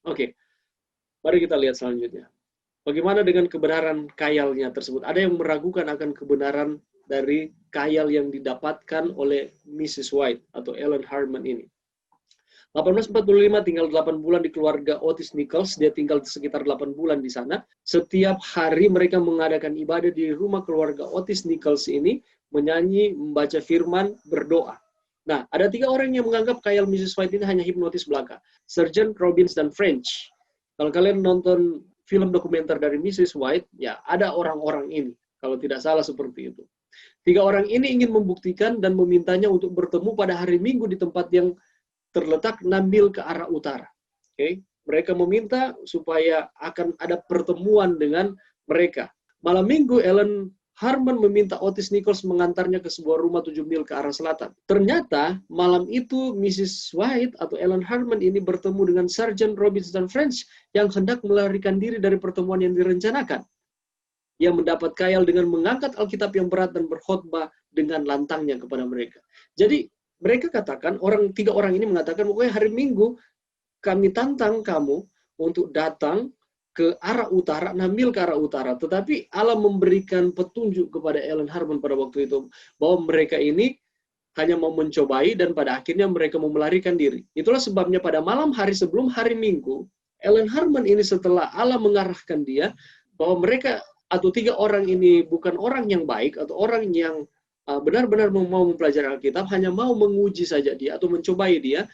Oke, mari kita lihat selanjutnya. Bagaimana dengan kebenaran khayalnya tersebut? Ada yang meragukan akan kebenaran dari khayal yang didapatkan oleh Mrs. White atau Ellen Harmon ini. 1845 tinggal 8 bulan di keluarga Otis Nichols. Dia tinggal sekitar 8 bulan di sana. Setiap hari mereka mengadakan ibadah di rumah keluarga Otis Nichols ini, menyanyi, membaca firman, berdoa. Nah, ada 3 orang yang menganggap khayal Mrs. White ini hanya hipnotis belaka. Sargent, Robbins, dan French. Kalau kalian nonton film dokumenter dari Mrs. White, ya ada orang-orang ini. Kalau tidak salah seperti itu. 3 orang ini ingin membuktikan dan memintanya untuk bertemu pada hari Minggu di tempat yang terletak 6 mil ke arah utara. Okay? Mereka meminta supaya akan ada pertemuan dengan mereka. Malam Minggu, Ellen Harmon meminta Otis Nichols mengantarnya ke sebuah rumah 7 mil ke arah selatan. Ternyata malam itu Mrs. White atau Ellen Harmon ini bertemu dengan Sargent, Robbins, dan French yang hendak melarikan diri dari pertemuan yang direncanakan. Yang mendapat khayal dengan mengangkat Alkitab yang berat dan berkhotbah dengan lantangnya kepada mereka. Jadi mereka katakan, 3 orang ini mengatakan, pokoknya hari Minggu kami tantang kamu untuk datang ke arah utara, 6 mil ke arah utara. Tetapi Allah memberikan petunjuk kepada Ellen Harmon pada waktu itu, bahwa mereka ini hanya mau mencobai dan pada akhirnya mereka mau melarikan diri. Itulah sebabnya pada malam hari sebelum hari Minggu, Ellen Harmon ini setelah Allah mengarahkan dia, bahwa mereka atau 3 orang ini bukan orang yang baik atau orang yang benar-benar mau mempelajari Alkitab, hanya mau menguji saja dia atau mencobai dia.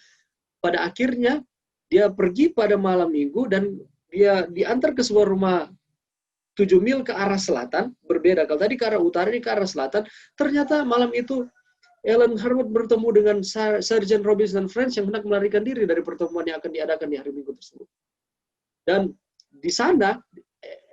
Pada akhirnya dia pergi pada malam Minggu dan dia diantar ke sebuah rumah 7 mil ke arah selatan, berbeda. Kalau tadi ke arah utara, ini ke arah selatan. Ternyata malam itu Ellen Harmon bertemu dengan Sargent, Robbins, dan French yang hendak melarikan diri dari pertemuan yang akan diadakan di hari Minggu tersebut. Dan di sana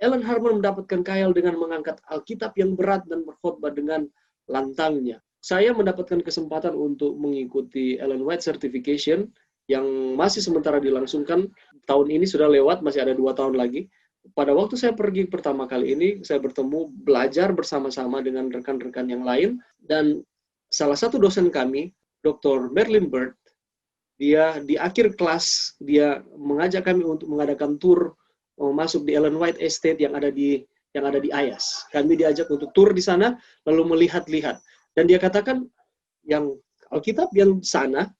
Ellen Harmon mendapatkan khayal dengan mengangkat Alkitab yang berat dan berkhotbah dengan lantangnya. Saya mendapatkan kesempatan untuk mengikuti Ellen White Certification yang masih sementara dilangsungkan. Tahun ini sudah lewat, masih ada 2 tahun lagi. Pada waktu saya pergi pertama kali ini, saya bertemu, belajar bersama-sama dengan rekan-rekan yang lain, dan salah satu dosen kami, Dr. Merlin Bird, dia di akhir kelas, dia mengajak kami untuk mengadakan tur masuk di Ellen White Estate yang ada di Ayas. Kami diajak untuk tur di sana, lalu melihat-lihat. Dan dia katakan, yang Alkitab yang sana,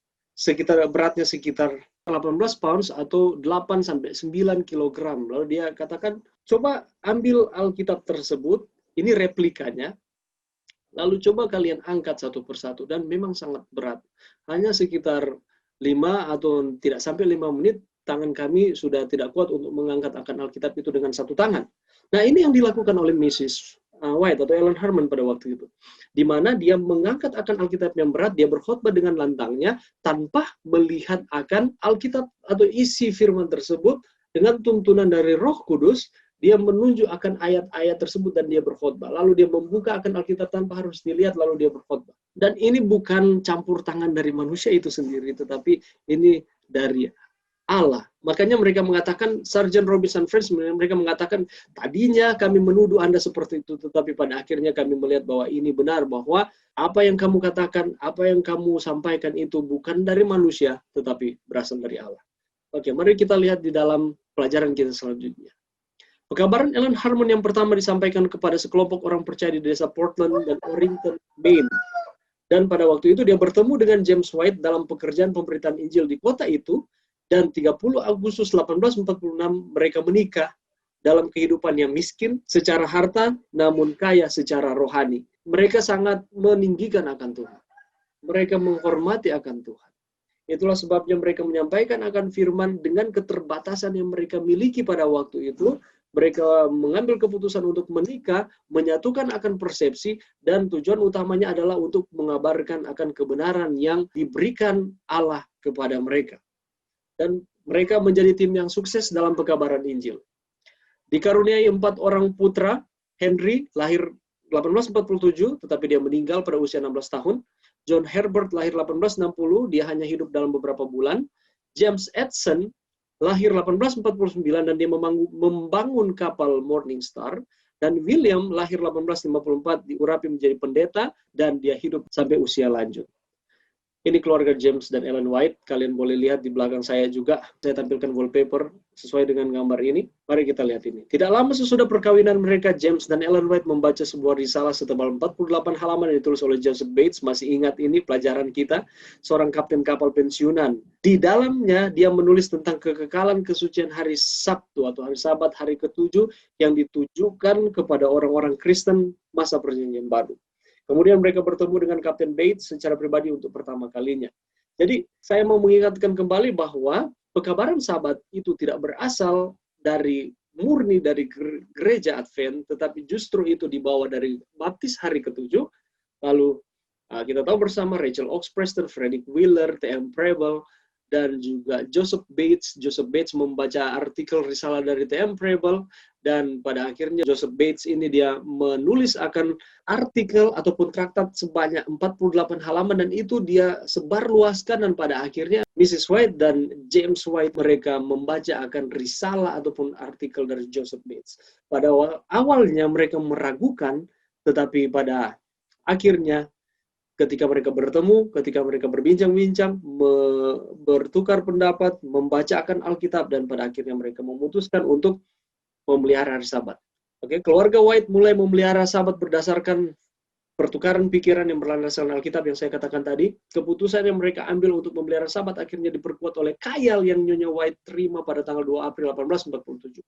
beratnya sekitar 18 pounds atau 8-9 kilogram. Lalu dia katakan, coba ambil Alkitab tersebut, ini replikanya, lalu coba kalian angkat satu persatu. Dan memang sangat berat. Hanya sekitar 5 atau tidak sampai 5 menit, tangan kami sudah tidak kuat untuk mengangkat akan Alkitab itu dengan satu tangan. Nah, ini yang dilakukan oleh Mrs. White atau Ellen Harmon pada waktu itu. Di mana dia mengangkat akan Alkitab yang berat, dia berkhotbah dengan lantangnya tanpa melihat akan Alkitab atau isi firman tersebut. Dengan tuntunan dari Roh Kudus, dia menunjuk akan ayat-ayat tersebut dan dia berkhotbah. Lalu dia membuka akan Alkitab tanpa harus dilihat, lalu dia berkhotbah. Dan ini bukan campur tangan dari manusia itu sendiri, tetapi ini dari Allah. Makanya mereka mengatakan, Sargent, Robbins, and French, mereka mengatakan, tadinya kami menuduh Anda seperti itu, tetapi pada akhirnya kami melihat bahwa ini benar, bahwa apa yang kamu katakan, apa yang kamu sampaikan itu bukan dari manusia, tetapi berasal dari Allah. Oke, mari kita lihat di dalam pelajaran kita selanjutnya. Pekabaran Ellen Harmon yang pertama disampaikan kepada sekelompok orang percaya di desa Portland dan Orrington, Maine. Dan pada waktu itu dia bertemu dengan James White dalam pekerjaan pemberitaan Injil di kota itu. Dan 30 Agustus 1846 mereka menikah dalam kehidupan yang miskin secara harta, namun kaya secara rohani. Mereka sangat meninggikan akan Tuhan. Mereka menghormati akan Tuhan. Itulah sebabnya mereka menyampaikan akan firman dengan keterbatasan yang mereka miliki pada waktu itu. Mereka mengambil keputusan untuk menikah, menyatukan akan persepsi, dan tujuan utamanya adalah untuk mengabarkan akan kebenaran yang diberikan Allah kepada mereka. Dan mereka menjadi tim yang sukses dalam pekabaran Injil. Dikaruniai 4 orang putra, Henry lahir 1847, tetapi dia meninggal pada usia 16 tahun. John Herbert lahir 1860, dia hanya hidup dalam beberapa bulan. James Edson lahir 1849 dan dia membangun kapal Morning Star. Dan William lahir 1854, diurapi menjadi pendeta dan dia hidup sampai usia lanjut. Ini keluarga James dan Ellen White. Kalian boleh lihat di belakang saya juga. Saya tampilkan wallpaper sesuai dengan gambar ini. Mari kita lihat ini. Tidak lama sesudah perkawinan mereka, James dan Ellen White membaca sebuah risalah setebal 48 halaman yang ditulis oleh Joseph Bates. Masih ingat ini pelajaran kita, seorang kapten kapal pensiunan. Di dalamnya dia menulis tentang kekekalan kesucian hari Sabtu atau hari Sabat, hari ke-7 yang ditujukan kepada orang-orang Kristen masa Perjanjian Baru. Kemudian mereka bertemu dengan Kapten Bates secara pribadi untuk pertama kalinya. Jadi saya mau mengingatkan kembali bahwa pekabaran Sabat itu tidak berasal murni dari gereja Advent, tetapi justru itu dibawa dari baptis hari ke-7. Lalu kita tahu bersama Rachel Oaks Preston, Frederick Wheeler, T.M. Preble, dan juga Joseph Bates. Joseph Bates membaca artikel risalah dari T.M. Preble, dan pada akhirnya Joseph Bates ini dia menulis akan artikel ataupun traktat sebanyak 48 halaman, dan itu dia sebarluaskan, dan pada akhirnya Mrs. White dan James White mereka membaca akan risalah ataupun artikel dari Joseph Bates. Pada awalnya mereka meragukan, tetapi pada akhirnya ketika mereka bertemu, ketika mereka berbincang-bincang, bertukar pendapat, membacakan Alkitab, dan pada akhirnya mereka memutuskan untuk memelihara hari Sabat. Oke, keluarga White mulai memelihara Sabat berdasarkan pertukaran pikiran yang berlandaskan Alkitab yang saya katakan tadi. Keputusan yang mereka ambil untuk memelihara Sabat akhirnya diperkuat oleh khayal yang Nyonya White terima pada tanggal 2 April 1847.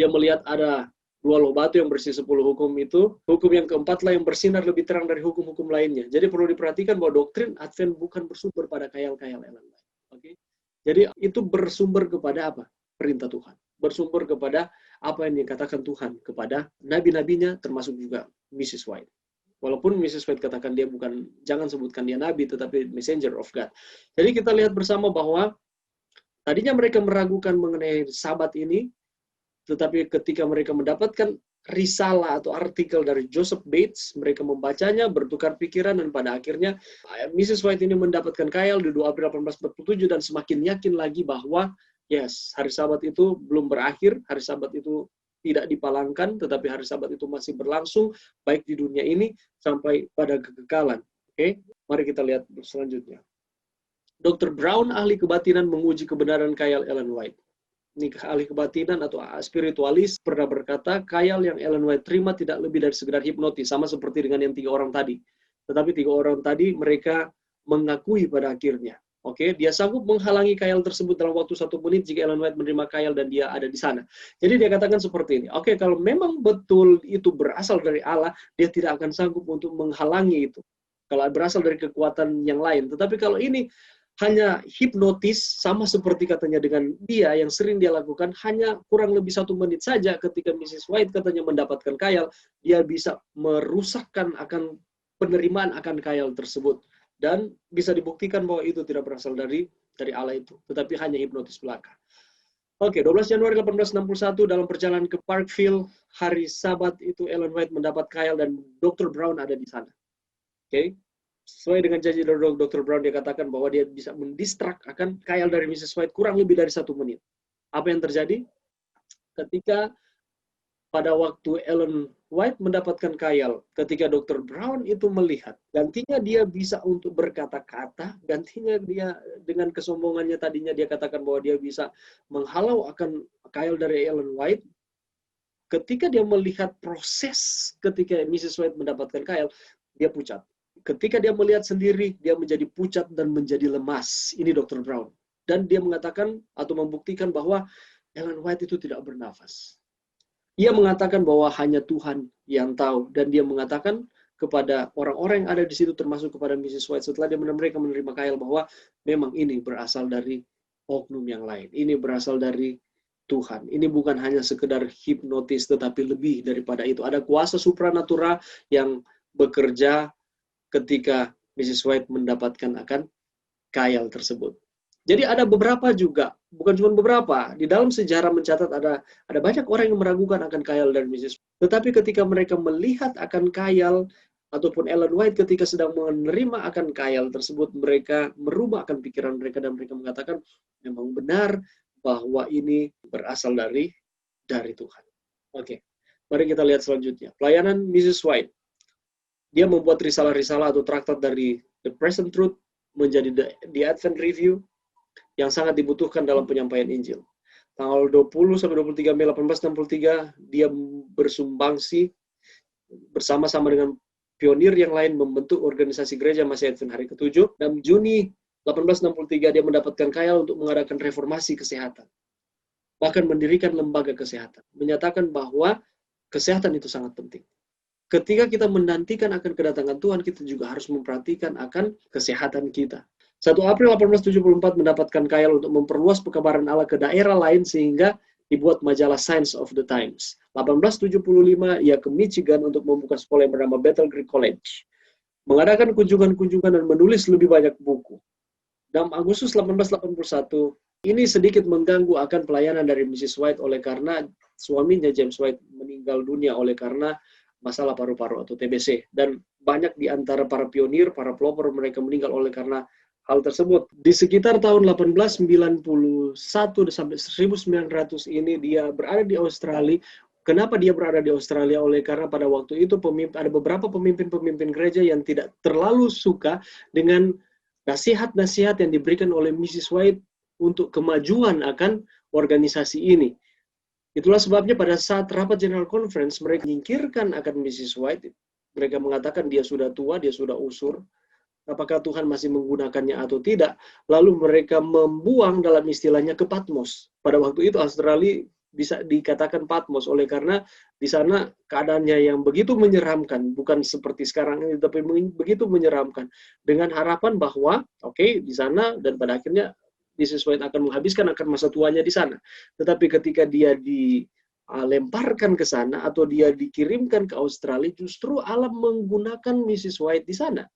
Dia melihat ada 2 loh batu yang bersih 10 hukum itu. Hukum yang keempat lah yang bersinar lebih terang dari hukum-hukum lainnya. Jadi perlu diperhatikan bahwa doktrin Advent bukan bersumber pada khayal-khayal Ellen White. Oke? Jadi itu bersumber kepada apa? Perintah Tuhan. Bersumber kepada apa yang dikatakan Tuhan kepada nabi-nabinya, termasuk juga Mrs. White. Walaupun Mrs. White katakan dia bukan, jangan sebutkan dia nabi, tetapi messenger of God. Jadi kita lihat bersama bahwa tadinya mereka meragukan mengenai Sabat ini, tetapi ketika mereka mendapatkan risalah atau artikel dari Joseph Bates, mereka membacanya, bertukar pikiran, dan pada akhirnya Mrs. White ini mendapatkan khayal di 2 April 1847 dan semakin yakin lagi bahwa yes, hari Sabat itu belum berakhir, hari Sabat itu tidak dipalangkan, tetapi hari Sabat itu masih berlangsung, baik di dunia ini sampai pada kekekalan. Oke, mari kita lihat selanjutnya. Dr. Brown, ahli kebatinan, menguji kebenaran khayal Ellen White. Ini ahli kebatinan atau spiritualis pernah berkata, khayal yang Ellen White terima tidak lebih dari sekedar hipnotis, sama seperti dengan yang 3 orang tadi. Tetapi 3 orang tadi mereka mengakui pada akhirnya. Oke, dia sanggup menghalangi khayal tersebut dalam waktu 1 menit jika Ellen White menerima khayal dan dia ada di sana. Jadi dia katakan seperti ini. Oke, kalau memang betul itu berasal dari Allah, dia tidak akan sanggup untuk menghalangi itu. Kalau berasal dari kekuatan yang lain. Tetapi kalau ini hanya hipnotis, sama seperti katanya dengan dia yang sering dia lakukan, hanya kurang lebih 1 menit saja ketika Mrs. White katanya mendapatkan khayal, dia bisa merusakkan akan penerimaan akan khayal tersebut. Dan bisa dibuktikan bahwa itu tidak berasal dari Allah itu, tetapi hanya hipnotis belaka. Oke, 12 Januari 1861 dalam perjalanan ke Parkville, hari Sabat itu Ellen White mendapat khayal dan Dr. Brown ada di sana. Oke, sesuai dengan janji dari Dr. Brown, dia katakan bahwa dia bisa mendistrak akan khayal dari Mrs. White kurang lebih dari 1 menit. Apa yang terjadi? Ketika pada waktu Ellen White mendapatkan khayal, ketika Dr. Brown itu melihat, gantinya dia bisa untuk berkata-kata, gantinya dia dengan kesombongannya tadinya dia katakan bahwa dia bisa menghalau akan khayal dari Ellen White. Ketika dia melihat proses ketika Mrs. White mendapatkan khayal, dia pucat. Ketika dia melihat sendiri, dia menjadi pucat dan menjadi lemas. Ini Dr. Brown. Dan dia mengatakan atau membuktikan bahwa Ellen White itu tidak bernafas. Ia mengatakan bahwa hanya Tuhan yang tahu, dan dia mengatakan kepada orang-orang yang ada di situ, termasuk kepada Mrs. White, setelah mereka menerima khayal, bahwa memang ini berasal dari oknum yang lain. Ini berasal dari Tuhan. Ini bukan hanya sekedar hipnotis, tetapi lebih daripada itu. Ada kuasa supranatural yang bekerja ketika Mrs. White mendapatkan akan khayal tersebut. Jadi ada beberapa juga, bukan cuma beberapa, di dalam sejarah mencatat ada banyak orang yang meragukan akan khayal dari Mrs. White. Tetapi ketika mereka melihat akan khayal, ataupun Ellen White ketika sedang menerima akan khayal tersebut, mereka merubah akan pikiran mereka dan mereka mengatakan memang benar bahwa ini berasal dari Tuhan. Oke, mari kita lihat selanjutnya. Pelayanan Mrs. White. Dia membuat risalah-risalah atau traktat dari The Present Truth, menjadi the Advent Review yang sangat dibutuhkan dalam penyampaian Injil. Tanggal 20 sampai 23 Mei 1863, dia bersumbangsi bersama-sama dengan pionir yang lain membentuk organisasi gereja Masih Advent hari ke-7. Dan Juni 1863 dia mendapatkan khayal untuk mengadakan reformasi kesehatan. Bahkan mendirikan lembaga kesehatan. Menyatakan bahwa kesehatan itu sangat penting. Ketika kita menantikan akan kedatangan Tuhan, kita juga harus memperhatikan akan kesehatan kita. 1 April 1874 mendapatkan khayal untuk memperluas pekabaran Allah ke daerah lain sehingga dibuat majalah Science of the Times. 1875 ia ke Michigan untuk membuka sekolah yang bernama Bethel Creek College. Mengadakan kunjungan-kunjungan dan menulis lebih banyak buku. Dalam Agustus 1881, ini sedikit mengganggu akan pelayanan dari Mrs. White oleh karena suaminya James White meninggal dunia oleh karena masalah paru-paru atau TBC. Dan banyak di antara para pionir, para pelopor mereka meninggal oleh karena hal tersebut. Di sekitar tahun 1891 sampai 1900 ini dia berada di Australia. Kenapa dia berada di Australia? Oleh karena pada waktu itu ada beberapa pemimpin-pemimpin gereja yang tidak terlalu suka dengan nasihat-nasihat yang diberikan oleh Mrs. White untuk kemajuan akan organisasi ini. Itulah sebabnya pada saat rapat General Conference, mereka menyingkirkan akan Mrs. White. Mereka mengatakan dia sudah tua, dia sudah usur. Apakah Tuhan masih menggunakannya atau tidak? Lalu mereka membuang dalam istilahnya ke Patmos. Pada waktu itu Australia bisa dikatakan Patmos oleh karena di sana keadaannya yang begitu menyeramkan, bukan seperti sekarang ini, tapi begitu menyeramkan. Dengan harapan bahwa, di sana dan pada akhirnya Mrs. White akan menghabiskan akan masa tuanya di sana. Tetapi ketika dia dilemparkan ke sana atau dia dikirimkan ke Australia, justru Allah menggunakan Mrs. White di sana.